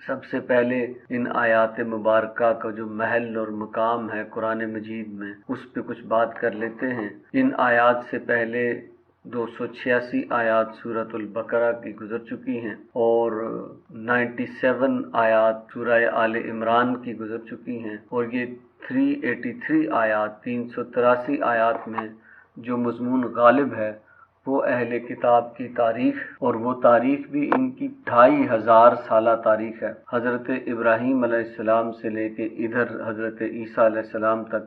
سب سے پہلے ان آیات مبارکہ کا جو محل اور مقام ہے قرآن مجید میں، اس پہ کچھ بات کر لیتے ہیں۔ ان آیات سے پہلے 286 آیات سورۃ البقرہ کی گزر چکی ہیں اور 97 آیات سورہ آل عمران کی گزر چکی ہیں، اور یہ 383 آیات 383 آیات میں جو مضمون غالب ہے وہ اہل کتاب کی تاریخ، اور وہ تاریخ بھی ان کی 2500 سالہ تاریخ ہے۔ حضرت ابراہیم علیہ السلام سے لے کے ادھر حضرت عیسیٰ علیہ السلام تک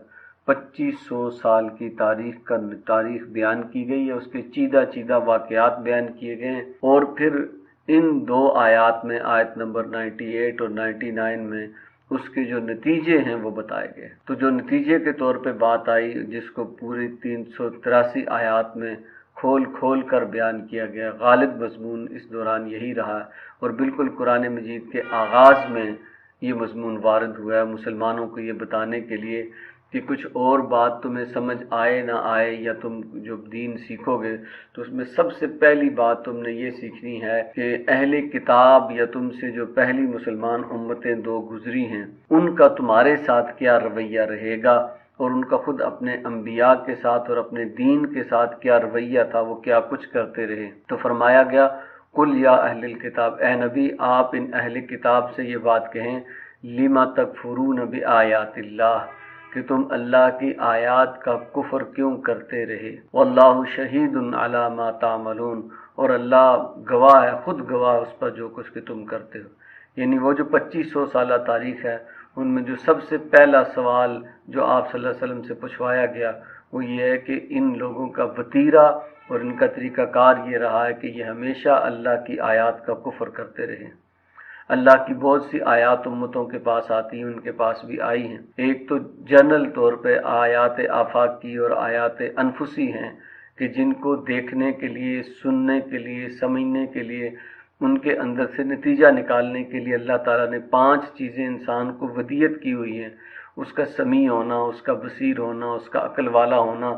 2500 سال کی تاریخ بیان کی گئی ہے، اس کے چیدہ واقعات بیان کیے گئے ہیں، اور پھر ان 2 آیات میں آیت نمبر 98 اور 99 میں اس کے جو نتیجے ہیں وہ بتائے گئے۔ تو جو نتیجے کے طور پہ بات آئی، جس کو پوری 383 آیات میں کھول کر بیان کیا گیا، غالب مضمون اس دوران یہی رہا، اور بالکل قرآن مجید کے آغاز میں یہ مضمون وارد ہوا ہے مسلمانوں کو یہ بتانے کے لیے کہ کچھ اور بات تمہیں سمجھ آئے نہ آئے، یا تم جو دین سیکھو گے تو اس میں سب سے پہلی بات تم نے یہ سیکھنی ہے کہ اہل کتاب یا تم سے جو پہلی مسلمان امتیں 2 گزری ہیں، ان کا تمہارے ساتھ کیا رویہ رہے گا، اور ان کا خود اپنے انبیاء کے ساتھ اور اپنے دین کے ساتھ کیا رویہ تھا، وہ کیا کچھ کرتے رہے۔ تو فرمایا گیا قل یا اہل الکتاب، اے نبی آپ ان اہل کتاب سے یہ بات کہیں، لما تکفرون بآیات اللہ، کہ تم اللہ کی آیات کا کفر کیوں کرتے رہے، واللہ شہید علی ما تعملون، اور اللہ گواہ ہے، خود گواہ اس پر جو کچھ کہ تم کرتے ہو۔ یعنی وہ جو 2500 سالہ تاریخ ہے، ان میں جو سب سے پہلا سوال جو آپ صلی اللہ علیہ وسلم سے پوچھوایا گیا وہ یہ ہے کہ ان لوگوں کا وتیرہ اور ان کا طریقہ کار یہ رہا ہے کہ یہ ہمیشہ اللہ کی آیات کا کفر کرتے رہے۔ اللہ کی بہت سی آیات امتوں کے پاس آتی ہیں، ان کے پاس بھی آئی ہیں۔ ایک تو جنرل طور پہ آیات آفاقی اور آیات انفسی ہیں کہ جن کو دیکھنے کے لیے، سننے کے لیے، سمجھنے کے لیے، ان کے اندر سے نتیجہ نکالنے کے لیے اللہ تعالیٰ نے 5 چیزیں انسان کو ودیت کی ہوئی ہیں، اس کا سمیع ہونا، اس کا بصیر ہونا، اس کا عقل والا ہونا،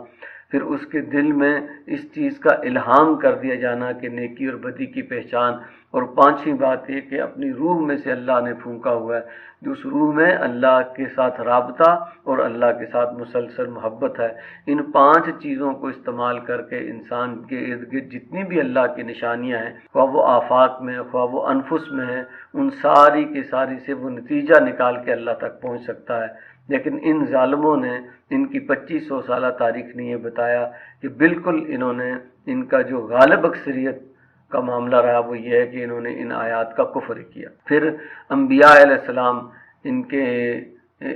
پھر اس کے دل میں اس چیز کا الہام کر دیا جانا کہ نیکی اور بدی کی پہچان، اور 5ویں بات یہ کہ اپنی روح میں سے اللہ نے پھونکا ہوا ہے، جو اس روح میں اللہ کے ساتھ رابطہ اور اللہ کے ساتھ مسلسل محبت ہے۔ ان 5 چیزوں کو استعمال کر کے انسان کے ارد گرد جتنی بھی اللہ کی نشانیاں ہیں، خواہ وہ آفاق میں، خواہ وہ انفس میں ہیں، ان ساری کی ساری سے وہ نتیجہ نکال کے اللہ تک پہنچ سکتا ہے۔ لیکن ان ظالموں نے، ان کی 2500 سالہ تاریخ نے یہ بتایا کہ بالکل انہوں نے، ان کا جو غالب اکثریت کا معاملہ رہا وہ یہ ہے کہ انہوں نے ان آیات کا کفر کیا۔ پھر انبیاء علیہ السلام، ان کے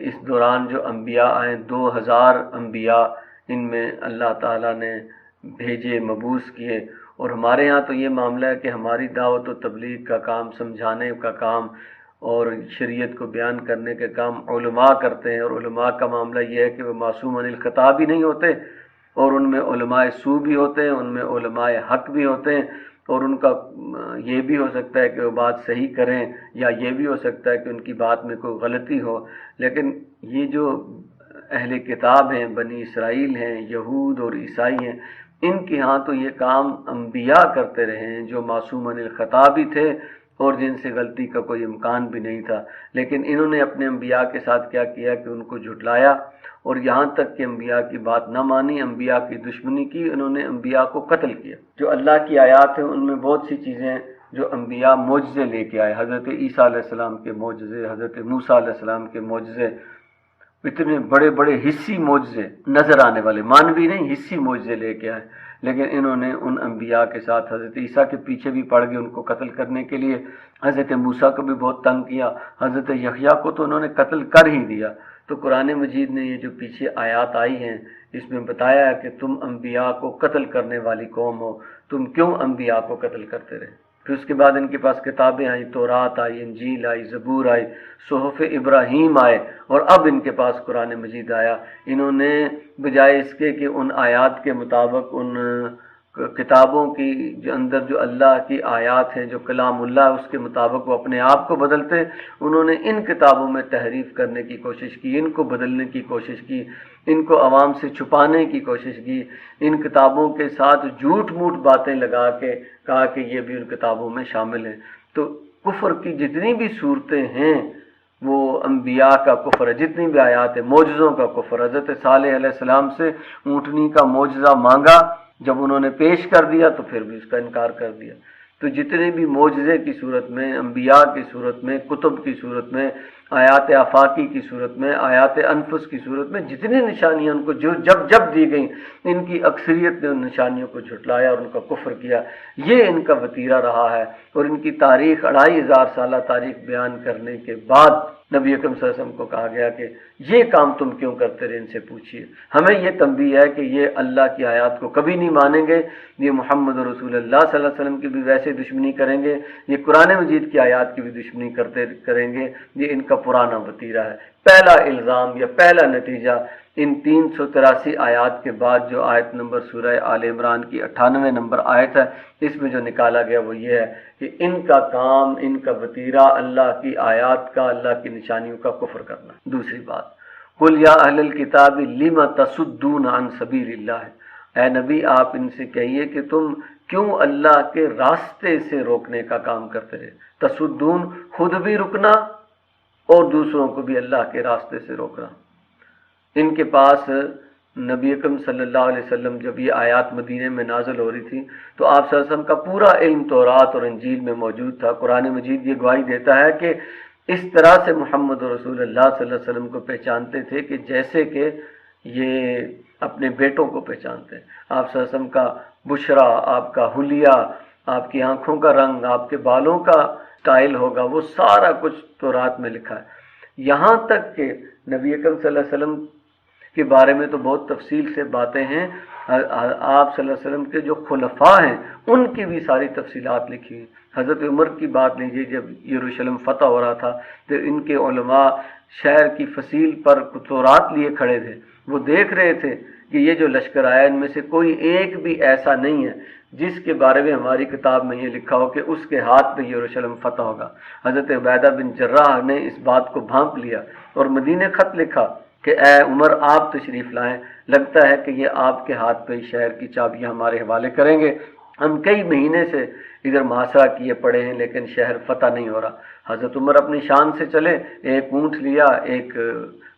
اس دوران جو انبیاء آئے 2000 انبیاء ان میں اللہ تعالیٰ نے بھیجے، مبعوث کیے، اور ہمارے ہاں تو یہ معاملہ ہے کہ ہماری دعوت و تبلیغ کا کام، سمجھانے کا کام اور شریعت کو بیان کرنے کے کام علماء کرتے ہیں، اور علماء کا معاملہ یہ ہے کہ وہ معصوم عن الخطا بھی نہیں ہوتے، اور ان میں علماء سو بھی ہوتے ہیں، ان میں علماء حق بھی ہوتے ہیں، اور ان کا یہ بھی ہو سکتا ہے کہ وہ بات صحیح کریں، یا یہ بھی ہو سکتا ہے کہ ان کی بات میں کوئی غلطی ہو۔ لیکن یہ جو اہل کتاب ہیں، بنی اسرائیل ہیں، یہود اور عیسائی ہیں، ان کے ہاں تو یہ کام انبیاء کرتے رہے ہیں جو معصوم عن الخطا بھی تھے اور جن سے غلطی کا کوئی امکان بھی نہیں تھا، لیکن انہوں نے اپنے انبیاء کے ساتھ کیا کیا کہ ان کو جھٹلایا، اور یہاں تک کہ انبیاء کی بات نہ مانی، انبیاء کی دشمنی کی، انہوں نے انبیاء کو قتل کیا۔ جو اللہ کی آیات ہیں ان میں بہت سی چیزیں ہیں جو انبیاء معجزے لے کے آئے، حضرت عیسیٰ علیہ السلام کے معجزے، حضرت موسیٰ علیہ السلام کے معجزے، اتنے بڑے بڑے حصی معجزے نظر آنے والے، مانوی نہیں، حصی معجزے لے کے آئے، لیکن انہوں نے ان انبیاء کے ساتھ حضرت عیسیٰ کے پیچھے بھی پڑ گئے ان کو قتل کرنے کے لیے، حضرت موسیٰ کو بھی بہت تنگ کیا، حضرت یحییٰ کو تو انہوں نے قتل کر ہی دیا۔ تو قرآن مجید نے یہ جو پیچھے آیات آئی ہیں اس میں بتایا ہے کہ تم انبیاء کو قتل کرنے والی قوم ہو، تم کیوں انبیاء کو قتل کرتے رہے۔ پھر اس کے بعد ان کے پاس کتابیں آئیں، تورات آئی، انجیل آئی، زبور آئی، صحف ابراہیم آئے، اور اب ان کے پاس قرآن مجید آیا۔ انہوں نے بجائے اس کے کہ ان آیات کے مطابق، ان کتابوں کی جو اندر جو اللہ کی آیات ہیں، جو کلام اللہ ہے، اس کے مطابق وہ اپنے آپ کو بدلتے، انہوں نے ان کتابوں میں تحریف کرنے کی کوشش کی، ان کو بدلنے کی کوشش کی، ان کو عوام سے چھپانے کی کوشش کی، ان کتابوں کے ساتھ جھوٹ موٹ باتیں لگا کے کہا کہ یہ بھی ان کتابوں میں شامل ہیں۔ تو کفر کی جتنی بھی صورتیں ہیں وہ انبیاء کا کفر ہے، جتنی بھی آیات ہیں معجزوں کا کفر۔ حضرت صالح علیہ السلام سے اونٹنی کا معجزہ مانگا، جب انہوں نے پیش کر دیا تو پھر بھی اس کا انکار کر دیا۔ تو جتنے بھی معجزے کی صورت میں، انبیاء کی صورت میں، کتب کی صورت میں، آیات آفاقی کی صورت میں، آیات انفس کی صورت میں جتنی نشانیاں ان کو جو جب دی گئیں، ان کی اکثریت نے ان نشانیوں کو جھٹلایا اور ان کا کفر کیا۔ یہ ان کا وتیرہ رہا ہے، اور ان کی تاریخ 2500 سالہ تاریخ بیان کرنے کے بعد نبی اکرم صلی اللہ علیہ وسلم کو کہا گیا کہ یہ کام تم کیوں کرتے رہے، ان سے پوچھیے۔ ہمیں یہ تنبیہ ہے کہ یہ اللہ کی آیات کو کبھی نہیں مانیں گے، یہ محمد رسول اللہ صلی اللہ علیہ وسلم کی بھی ویسے دشمنی کریں گے، یہ قرآن مجید کی آیات کی بھی دشمنی کریں گے۔ یہ ان کا پرانا وتیرہ ہے۔ پہلا الزام یا پہلا نتیجہ ان 383 آیات کے بعد جو آیت نمبر سورہ آل عمران کی 98 نمبر آیت ہے، اس میں جو نکالا گیا وہ یہ ہے کہ ان کا کام، ان کا وتیرہ اللہ کی آیات کا، اللہ کی نشانیوں کا کفر کرنا۔ دوسری بات، قل یا اہل الکتاب لم تصدون عن سبیل اللہ، اے نبی آپ ان سے کہیے کہ تم کیوں اللہ کے راستے سے روکنے کا کام کرتے رہے۔ تصدون، خود بھی رکنا اور دوسروں کو بھی اللہ کے راستے سے روکنا۔ ان کے پاس نبی اکرم صلی اللہ علیہ وسلم جب یہ آیات مدینے میں نازل ہو رہی تھی تو آپ صلی اللہ علیہ وسلم کا پورا علم تورات اور انجیل میں موجود تھا۔ قرآن مجید یہ گواہی دیتا ہے کہ اس طرح سے محمد رسول اللہ صلی اللہ علیہ وسلم کو پہچانتے تھے کہ جیسے کہ یہ اپنے بیٹوں کو پہچانتے ہیں۔ آپ صلی اللہ علیہ وسلم کا بشرا، آپ کا حلیہ، آپ کی آنکھوں کا رنگ، آپ کے بالوں کا سٹائل ہوگا، وہ سارا کچھ تورات میں لکھا ہے۔ یہاں تک کہ نبی اکرم صلی اللہ علیہ وسلم کے بارے میں تو بہت تفصیل سے باتیں ہیں، آپ صلی اللہ علیہ وسلم کے جو خلفاء ہیں ان کی بھی ساری تفصیلات لکھی ہیں۔ حضرت عمر کی بات لیجیے، جب یروشلم فتح ہو رہا تھا تو ان کے علماء شہر کی فصیل پر تورات لیے کھڑے تھے، وہ دیکھ رہے تھے کہ یہ جو لشکر آیا ان میں سے کوئی ایک بھی ایسا نہیں ہے جس کے بارے میں ہماری کتاب میں یہ لکھا ہو کہ اس کے ہاتھ پہ یروشلم فتح ہوگا۔ حضرت عبیدہ بن جراح نے اس بات کو بھانپ لیا اور مدینے خط لکھا کہ اے عمر آپ تشریف لائیں، لگتا ہے کہ یہ آپ کے ہاتھ پہ شہر کی چابیاں ہمارے حوالے کریں گے۔ ہم کئی مہینے سے ادھر محاصرہ کیے پڑے ہیں لیکن شہر فتح نہیں ہو رہا۔ حضرت عمر اپنی شان سے چلے، ایک اونٹ لیا، ایک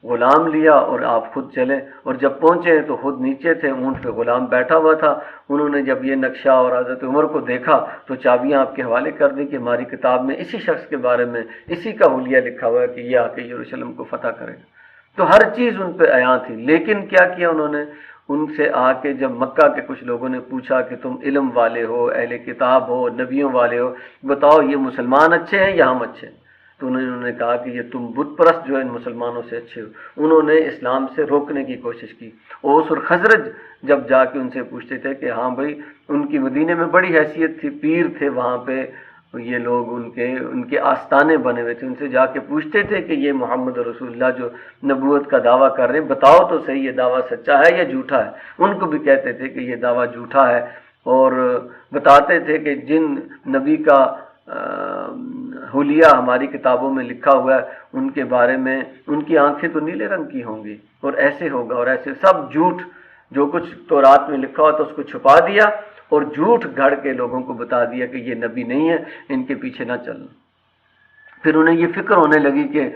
غلام لیا اور آپ خود چلے، اور جب پہنچے تو خود نیچے تھے، اونٹ پہ غلام بیٹھا ہوا تھا۔ انہوں نے جب یہ نقشہ اور حضرت عمر کو دیکھا تو چابیاں آپ کے حوالے کر دی کہ ہماری کتاب میں اسی شخص کے بارے میں اسی کا حلیہ لکھا ہوا ہے کہ یہ آ کے یروشلم کو فتح کرے گا۔ تو ہر چیز ان پہ عیاں تھی، لیکن کیا کیا انہوں نے؟ ان سے آ کے جب مکہ کے کچھ لوگوں نے پوچھا کہ تم علم والے ہو، اہل کتاب ہو، نبیوں والے ہو، بتاؤ یہ مسلمان اچھے ہیں یا ہم اچھے ہیں؟ تو انہوں نے کہا کہ یہ تم بت پرست جو ان مسلمانوں سے اچھے ہو۔ انہوں نے اسلام سے روکنے کی کوشش کی۔ اوس اور خزرج جب جا کے ان سے پوچھتے تھے کہ ہاں بھائی ان کی مدینے میں بڑی حیثیت تھی، پیر تھے وہاں پہ، یہ لوگ ان کے آستانے بنے ہوئے تھے، ان سے جا کے پوچھتے تھے کہ یہ محمد رسول اللہ جو نبوت کا دعویٰ کر رہے ہیں بتاؤ تو صحیح یہ دعویٰ سچا ہے یا جھوٹا ہے؟ ان کو بھی کہتے تھے کہ یہ دعویٰ جھوٹا ہے، اور بتاتے تھے کہ جن نبی کا حلیہ ہماری کتابوں میں لکھا ہوا ہے ان کے بارے میں ان کی آنکھیں تو نیلے رنگ کی ہوں گی، اور ایسے ہوگا اور ایسے، سب جھوٹ، جو کچھ تورات میں لکھا ہوا تھا اس کو چھپا دیا اور جھوٹ گھڑ کے لوگوں کو بتا دیا کہ یہ نبی نہیں ہے، ان کے پیچھے نہ چلنا۔ پھر انہیں یہ فکر ہونے لگی کہ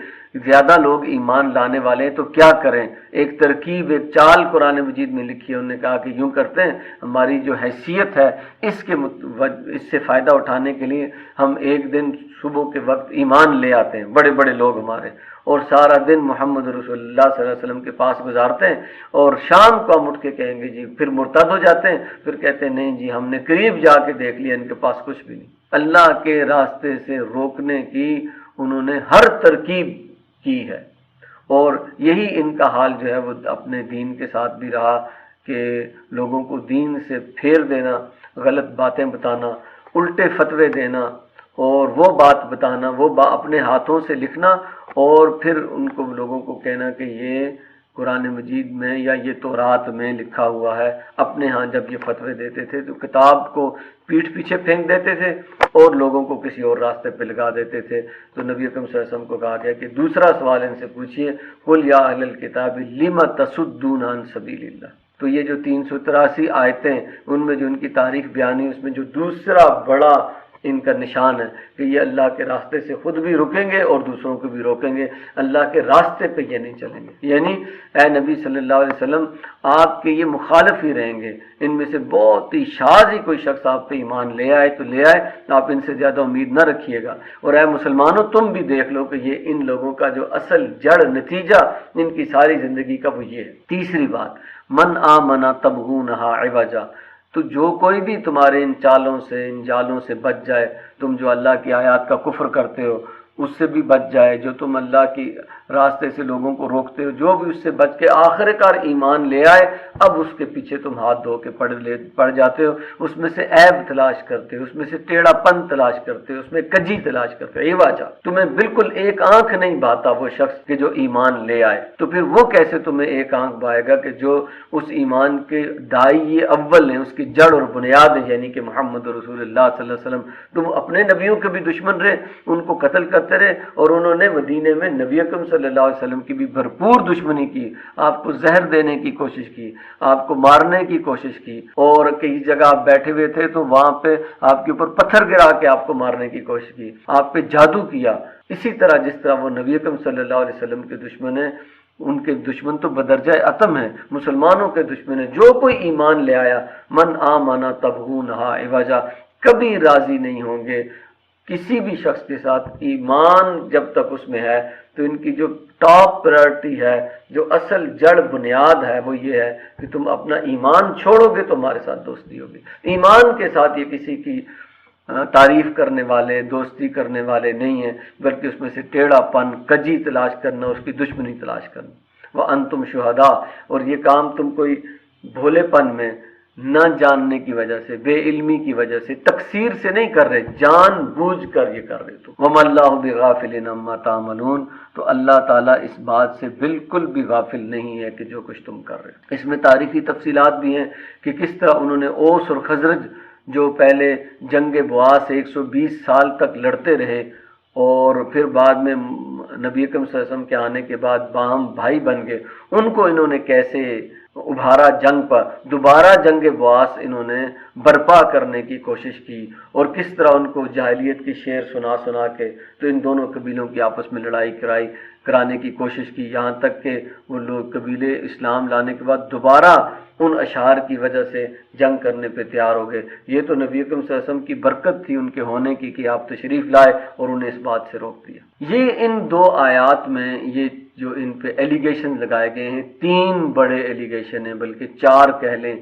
زیادہ لوگ ایمان لانے والے ہیں تو کیا کریں؟ ایک ترکیب، ایک چال قرآن مجید میں لکھی ہے۔ انہوں نے کہا کہ یوں کرتے ہیں، ہماری جو حیثیت ہے اس سے فائدہ اٹھانے کے لیے ہم ایک دن صبح کے وقت ایمان لے آتے ہیں، بڑے بڑے لوگ ہمارے، اور سارا دن محمد رسول اللہ صلی اللہ علیہ وسلم کے پاس گزارتے ہیں، اور شام کو ہم اٹھ کے کہیں گے جی، پھر مرتد ہو جاتے ہیں، پھر کہتے ہیں نہیں جی ہم نے قریب جا کے دیکھ لیا ان کے پاس کچھ بھی نہیں۔ اللہ کے راستے سے روکنے کی انہوں نے ہر ترکیب کی ہے، اور یہی ان کا حال جو ہے وہ اپنے دین کے ساتھ بھی رہا کہ لوگوں کو دین سے پھیر دینا، غلط باتیں بتانا، الٹے فتوے دینا، اور وہ بات بتانا، وہ اپنے ہاتھوں سے لکھنا، اور پھر ان کو لوگوں کو کہنا کہ یہ قرآن مجید میں یا یہ تورات میں لکھا ہوا ہے۔ اپنے ہاں جب یہ فتوے دیتے تھے تو کتاب کو پیٹھ پیچھے پھینک دیتے تھے اور لوگوں کو کسی اور راستے پہ لگا دیتے تھے۔ تو نبی اکرم صلی اللہ علیہ وسلم کو کہا گیا کہ دوسرا سوال ان سے پوچھیے، قل یا اہل الکتاب لم تصدون عن سبیل اللہ۔ تو یہ جو 383 آیتیں ان میں جو ان کی تاریخ بیانی، اس میں جو دوسرا بڑا ان کا نشان ہے کہ یہ اللہ کے راستے سے خود بھی رکیں گے اور دوسروں کو بھی روکیں گے، اللہ کے راستے پہ یہ نہیں چلیں گے۔ یعنی اے نبی صلی اللہ علیہ وسلم، آپ کے یہ مخالف ہی رہیں گے، ان میں سے بہت ہی شاذ ہی کوئی شخص آپ پہ ایمان لے آئے تو لے آئے، آپ ان سے زیادہ امید نہ رکھیے گا۔ اور اے مسلمانوں، تم بھی دیکھ لو کہ یہ ان لوگوں کا جو اصل جڑ نتیجہ ان کی ساری زندگی کا وہ یہ ہے۔ تیسری بات، من آمن تبغونہا عوجا، تو جو کوئی بھی تمہارے ان چالوں سے، ان جالوں سے بچ جائے، تم جو اللہ کی آیات کا کفر کرتے ہو اس سے بھی بچ جائے، جو تم اللہ کی راستے سے لوگوں کو روکتے ہو، جو بھی اس سے بچ کے آخر کار ایمان لے آئے، اب اس کے پیچھے تم ہاتھ دھو کے پڑ جاتے ہو، اس میں سے عیب تلاش کرتے ہو، اس میں سے ٹیڑھا پن تلاش کرتے ہو، اس میں کجی تلاش کرتے ہو۔ یہ وجہ تمہیں بالکل ایک آنکھ نہیں بھاتا وہ شخص کہ جو ایمان لے آئے، تو پھر وہ کیسے تمہیں ایک آنکھ بھائے گا کہ جو اس ایمان کے دائی اول ہیں، اس کی جڑ اور بنیاد ہے، یعنی کہ محمد رسول اللہ صلی اللہ علیہ وسلم۔ تم اپنے نبیوں کے بھی دشمن رہے، ان کو قتل کرتے رہے، اور انہوں نے مدینے میں نبی اکرم صلی اللہ علیہ وسلم کی بھی بھرپور دشمنی کی، آپ کو زہر دینے کی کوشش کی، آپ کو مارنے کی کوشش کی، اور کئی جگہ آپ بیٹھے ہوئے تھے تو وہاں پہ آپ کے اوپر پتھر گرا کے آپ کو مارنے کی کوشش کی، آپ پہ جادو کیا۔ اسی طرح جس طرح وہ نبی اکرم صلی اللہ علیہ وسلم کے دشمن ہیں، ان کے دشمن تو بدرجہ اتم ہیں، مسلمانوں کے دشمن ہیں۔ جو کوئی ایمان لے آیا، من آمنا تبغونہا عوجا، کبھی راضی نہیں ہوں گے کسی بھی شخص کے ساتھ ایمان جب تک اس میں ہے۔ تو ان کی جو ٹاپ پرائرٹی ہے، جو اصل جڑ بنیاد ہے، وہ یہ ہے کہ تم اپنا ایمان چھوڑو گے تو ہمارے ساتھ دوستی ہوگی۔ ایمان کے ساتھ یہ کسی کی تعریف کرنے والے، دوستی کرنے والے نہیں ہیں، بلکہ اس میں سے ٹیڑھا پن، کجی تلاش کرنا، اس کی دشمنی تلاش کرنا۔ وَأَنْتُمْ شُهَدَاء، اور یہ کام تم کوئی بھولے پن میں، نہ جاننے کی وجہ سے، بے علمی کی وجہ سے، تقصیر سے نہیں کر رہے، جان بوجھ کر یہ کر رہے تو۔ وَمَا اللَّهُ بِغَافِلٍ عَمَّا تَعْمَلُونَ، تو اللہ تعالیٰ اس بات سے بالکل بھی غافل نہیں ہے کہ جو کچھ تم کر رہے ہو۔ اس میں تاریخی تفصیلات بھی ہیں کہ کس طرح انہوں نے اوس اور خزرج جو پہلے جنگ بواس 120 سال تک لڑتے رہے، اور پھر بعد میں نبی اکرم صلی اللہ علیہ وسلم کے آنے کے بعد باہم بھائی بن گئے، ان کو انہوں نے کیسے ابھارا جنگ پر، دوبارہ جنگ بواس انہوں نے برپا کرنے کی کوشش کی، اور کس طرح ان کو جاہلیت کی شعر سنا سنا کے تو ان دونوں قبیلوں کی آپس میں لڑائی کرانے کی کوشش کی، یہاں تک کہ وہ لوگ قبیلے اسلام لانے کے بعد دوبارہ ان اشعار کی وجہ سے جنگ کرنے پہ تیار ہو گئے۔ یہ تو نبی اکرم صلی اللہ علیہ وسلم کی برکت تھی ان کے ہونے کی کہ آپ تشریف لائے اور انہیں اس بات سے روک دیا۔ یہ ان دو آیات میں یہ جو ان پہ ایلیگیشن لگائے گئے ہیں، 3 بڑے ایلیگیشن ہیں، بلکہ 4 کہہ لیں،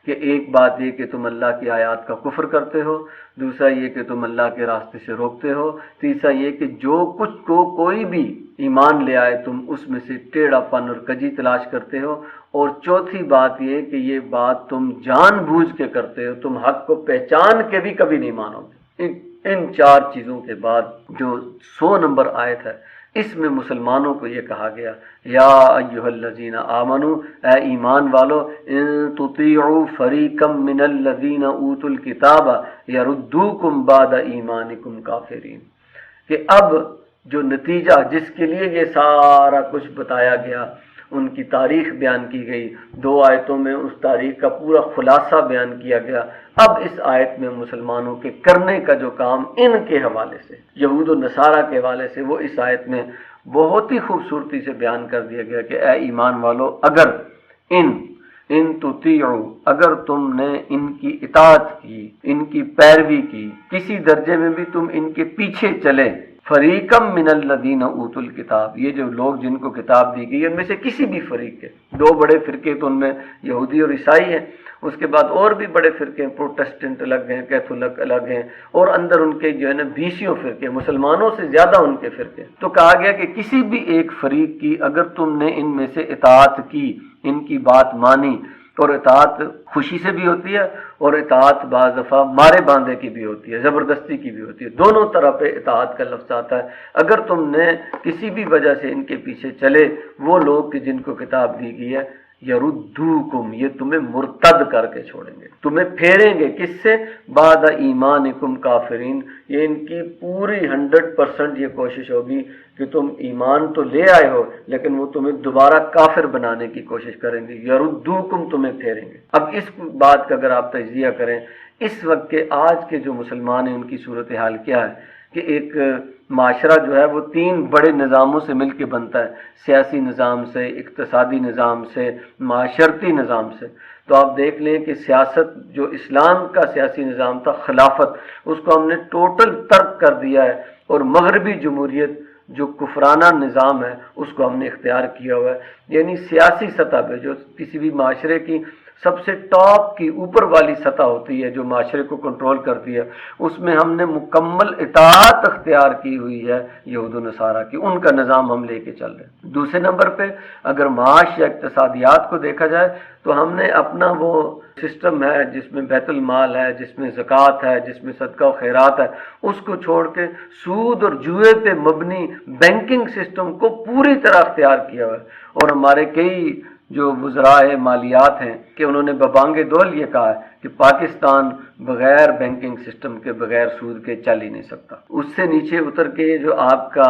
کہ ایک بات یہ کہ تم اللہ کی آیات کا کفر کرتے ہو، دوسرا یہ کہ تم اللہ کے راستے سے روکتے ہو، تیسرا یہ کہ جو کچھ کو کوئی بھی ایمان لے آئے تم اس میں سے ٹیڑھا پن اور کجی تلاش کرتے ہو، اور چوتھی بات یہ کہ یہ بات تم جان بوجھ کے کرتے ہو، تم حق کو پہچان کے بھی کبھی نہیں مانو گے۔ ان 4 چیزوں کے بعد جو 100 نمبر آیت ہے، اس میں مسلمانوں کو یہ کہا گیا، یا ایھا الذین آمنو، اے ایمان والو، ان تطیعوا فریقا من الذین اوتوا الکتاب یردوکم بعد ایمانکم کافرین، کہ اب جو نتیجہ جس کے لیے یہ سارا کچھ بتایا گیا، ان کی تاریخ بیان کی گئی، 2 آیتوں میں اس تاریخ کا پورا خلاصہ بیان کیا گیا۔ اب اس آیت میں مسلمانوں کے کرنے کا جو کام ان کے حوالے سے، یہود و نصارہ کے حوالے سے، وہ اس آیت میں بہت ہی خوبصورتی سے بیان کر دیا گیا کہ اے ایمان والو، اگر ان تطیعوا، اگر تم نے ان کی اطاعت کی، ان کی پیروی کی، کسی درجے میں بھی تم ان کے پیچھے چلے، فریقم من الذین اوتوا الکتاب، یہ جو لوگ جن کو کتاب دی گئی ان میں سے کسی بھی فریق کے، 2 بڑے فرقے تو ان میں یہودی اور عیسائی ہیں، اس کے بعد اور بھی بڑے فرقے ہیں، پروٹسٹنٹ الگ ہیں، کیتھولک الگ ہیں، اور اندر ان کے جو ہے نا 20 فرقے، مسلمانوں سے زیادہ ان کے فرقے۔ تو کہا گیا کہ کسی بھی ایک فریق کی اگر تم نے ان میں سے اطاعت کی، ان کی بات مانی، اور اطاعت خوشی سے بھی ہوتی ہے اور اطاعت بعض دفعہ مارے باندھے کی بھی ہوتی ہے، زبردستی کی بھی ہوتی ہے، دونوں طرح پہ اطاعت کا لفظ آتا ہے۔ اگر تم نے کسی بھی وجہ سے ان کے پیچھے چلے، وہ لوگ کہ جن کو کتاب دی گئی ہے، یردوکم، یہ تمہیں مرتد کر کے چھوڑیں گے، تمہیں پھیریں گے، کس سے؟ بعد ایمانکم کافرین، یہ ان کی پوری 100% یہ کوشش ہوگی کہ تم ایمان تو لے آئے ہو لیکن وہ تمہیں دوبارہ کافر بنانے کی کوشش کریں گے، یردوکم، تمہیں پھیریں گے۔ اب اس بات کا اگر آپ تجزیہ کریں اس وقت کے آج کے جو مسلمان ہیں ان کی صورتحال کیا ہے کہ ایک معاشرہ جو ہے وہ 3 بڑے نظاموں سے مل کے بنتا ہے، سیاسی نظام سے، اقتصادی نظام سے، معاشرتی نظام سے۔ تو آپ دیکھ لیں کہ سیاست جو اسلام کا سیاسی نظام تھا، خلافت، اس کو ہم نے ٹوٹل ترک کر دیا ہے، اور مغربی جمہوریت جو کفرانہ نظام ہے اس کو ہم نے اختیار کیا ہوا ہے۔ یعنی سیاسی سطح پہ جو کسی بھی معاشرے کی سب سے ٹاپ کی اوپر والی سطح ہوتی ہے جو معاشرے کو کنٹرول کرتی ہے، اس میں ہم نے مکمل اطاعت اختیار کی ہوئی ہے یہود و نصارہ کی، ان کا نظام ہم لے کے چل رہے ہیں۔ دوسرے نمبر پہ اگر معاش یا اقتصادیات کو دیکھا جائے تو ہم نے اپنا وہ سسٹم ہے جس میں بیت المال ہے، جس میں زکوٰۃ ہے، جس میں صدقہ و خیرات ہے، اس کو چھوڑ کے سود اور جوئے پہ مبنی بینکنگ سسٹم کو پوری طرح اختیار کیا ہوا ہے۔ اور ہمارے کئی جو وزراء مالیات ہیں کہ انہوں نے ببانگ دول یہ کہا ہے کہ پاکستان بغیر بینکنگ سسٹم کے، بغیر سود کے چل ہی نہیں سکتا۔ اس سے نیچے اتر کے جو آپ کا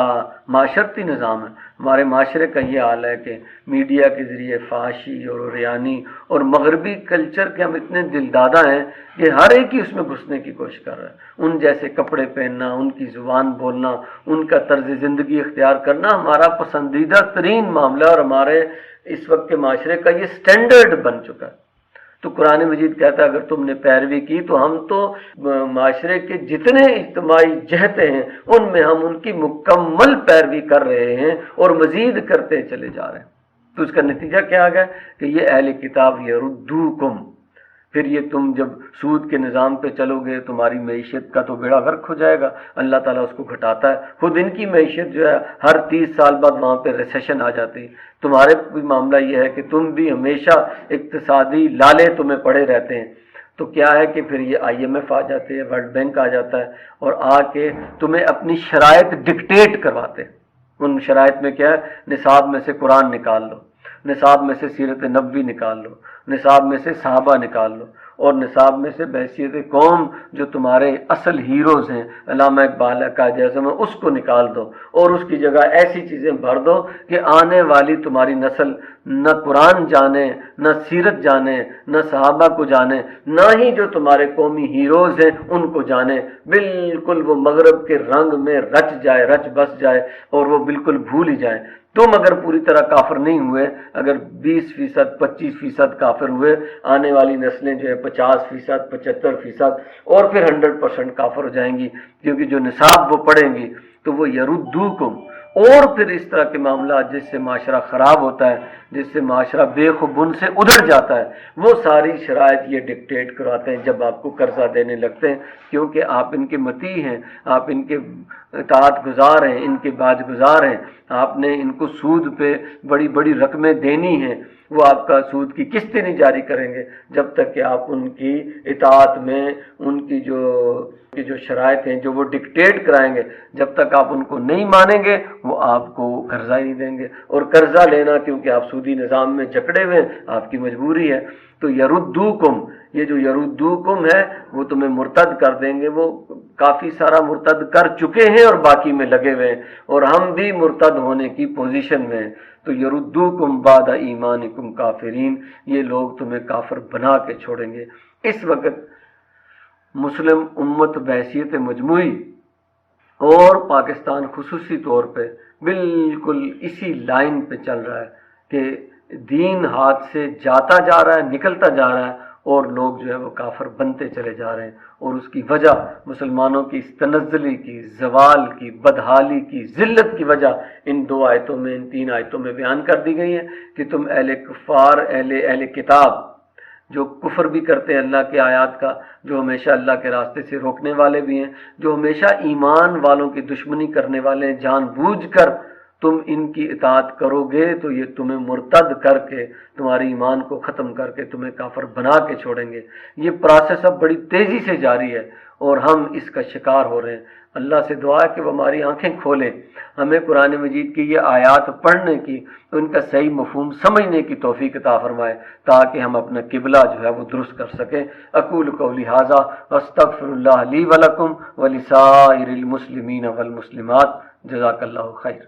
معاشرتی نظام ہے، ہمارے معاشرے کا یہ حال ہے کہ میڈیا کے ذریعے فحاشی اور ریانی اور مغربی کلچر کے ہم اتنے دلدادہ ہیں کہ ہر ایک ہی اس میں گھسنے کی کوشش کر رہا ہے۔ ان جیسے کپڑے پہننا، ان کی زبان بولنا، ان کا طرز زندگی اختیار کرنا ہمارا پسندیدہ ترین معاملہ، اور ہمارے اس وقت کے معاشرے کا یہ سٹینڈرڈ بن چکا ہے۔ تو قرآن مجید کہتا ہے اگر تم نے پیروی کی تو ہم تو معاشرے کے جتنے اجتماعی جہتیں ہیں ان میں ہم ان کی مکمل پیروی کر رہے ہیں اور مزید کرتے چلے جا رہے ہیں۔ تو اس کا نتیجہ کیا آ گیا کہ یہ اہل کتاب یردوکم، پھر یہ تم جب سود کے نظام پہ چلو گے تمہاری معیشت کا تو بیڑا غرق ہو جائے گا، اللہ تعالیٰ اس کو گھٹاتا ہے۔ خود ان کی معیشت جو ہے ہر 30 سال بعد وہاں پہ ریسیشن آ جاتی ہے۔ تمہارے بھی معاملہ یہ ہے کہ تم بھی ہمیشہ اقتصادی لالے تمہیں پڑے رہتے ہیں۔ تو کیا ہے کہ پھر یہ IMF آ جاتے ہیں، ورلڈ بینک آ جاتا ہے اور آ کے تمہیں اپنی شرائط ڈکٹیٹ کرواتے ہیں۔ ان شرائط میں کیا ہے؟ نصاب میں سے قرآن نکال لو، نصاب میں سے سیرت نبوی نکال لو، نصاب میں سے صحابہ نکال لو، اور نصاب میں سے بحیثیت قوم جو تمہارے اصل ہیروز ہیں علامہ اقبال قائد اعظم، اس کو نکال دو، اور اس کی جگہ ایسی چیزیں بھر دو کہ آنے والی تمہاری نسل نہ قرآن جانے، نہ سیرت جانے، نہ صحابہ کو جانے، نہ ہی جو تمہارے قومی ہیروز ہیں ان کو جانے۔ بالکل وہ مغرب کے رنگ میں رچ جائے، رچ بس جائے، اور وہ بالکل بھول ہی جائیں۔ تم اگر پوری طرح کافر نہیں ہوئے، اگر 20%، 25% کافر ہوئے، آنے والی نسلیں جو ہے 50%، 75% اور پھر 100% کافر ہو جائیں گی، کیونکہ جو نصاب وہ پڑھیں گی تو وہ یردوکم۔ اور پھر اس طرح کے معاملات جس سے معاشرہ خراب ہوتا ہے، جس سے معاشرہ بے خبن سے ادھر جاتا ہے، وہ ساری شرائط یہ ڈکٹیٹ کرواتے ہیں جب آپ کو قرضہ دینے لگتے ہیں، کیونکہ آپ ان کے مطیع ہیں، آپ ان کے اطاعت گزار ہیں، ان کے باج گزار ہیں، آپ نے ان کو سود پہ بڑی بڑی رقمیں دینی ہیں، وہ آپ کا سود کی قسطیں نہیں جاری کریں گے جب تک کہ آپ ان کی اطاعت میں ان کی جو شرائط ہیں جو وہ ڈکٹیٹ کرائیں گے، جب تک آپ ان کو نہیں مانیں گے وہ آپ کو قرضہ ہی نہیں دیں گے۔ اور قرضہ لینا کیونکہ آپ سودی نظام میں جکڑے ہوئے ہیں، آپ کی مجبوری ہے۔ تو یردوکم، یہ جو یردوکم ہے وہ تمہیں مرتد کر دیں گے۔ وہ کافی سارا مرتد کر چکے ہیں اور باقی میں لگے ہوئے ہیں، اور ہم بھی مرتد ہونے کی پوزیشن میں ہیں۔ تو یردوکم بعد ایمانکم کافرین، یہ لوگ تمہیں کافر بنا کے چھوڑیں گے۔ اس وقت مسلم امت بحیثیت مجموعی اور پاکستان خصوصی طور پہ بالکل اسی لائن پہ چل رہا ہے کہ دین ہاتھ سے جاتا جا رہا ہے، نکلتا جا رہا ہے، اور لوگ جو ہے وہ کافر بنتے چلے جا رہے ہیں۔ اور اس کی وجہ مسلمانوں کی اس تنزلی کی، زوال کی، بدحالی کی، ذلت کی وجہ ان 2 آیتوں میں، ان 3 آیتوں میں بیان کر دی گئی ہے کہ تم اہل کفار، اہل کتاب جو کفر بھی کرتے ہیں اللہ کے آیات کا، جو ہمیشہ اللہ کے راستے سے روکنے والے بھی ہیں، جو ہمیشہ ایمان والوں کی دشمنی کرنے والے ہیں، جان بوجھ کر تم ان کی اطاعت کرو گے تو یہ تمہیں مرتد کر کے، تمہاری ایمان کو ختم کر کے تمہیں کافر بنا کے چھوڑیں گے۔ یہ پروسیس اب بڑی تیزی سے جاری ہے اور ہم اس کا شکار ہو رہے ہیں۔ اللہ سے دعا ہے کہ وہ ہماری آنکھیں کھولیں، ہمیں قرآن مجید کی یہ آیات پڑھنے کی، ان کا صحیح مفہوم سمجھنے کی توفیق عطا فرمائے تاکہ ہم اپنا قبلہ جو ہے وہ درست کر سکیں۔ اقول قولی ھذا واستغفر اللہ لی ولکم ولسائر المسلمین والمسلمات، جزاک اللہ خیر۔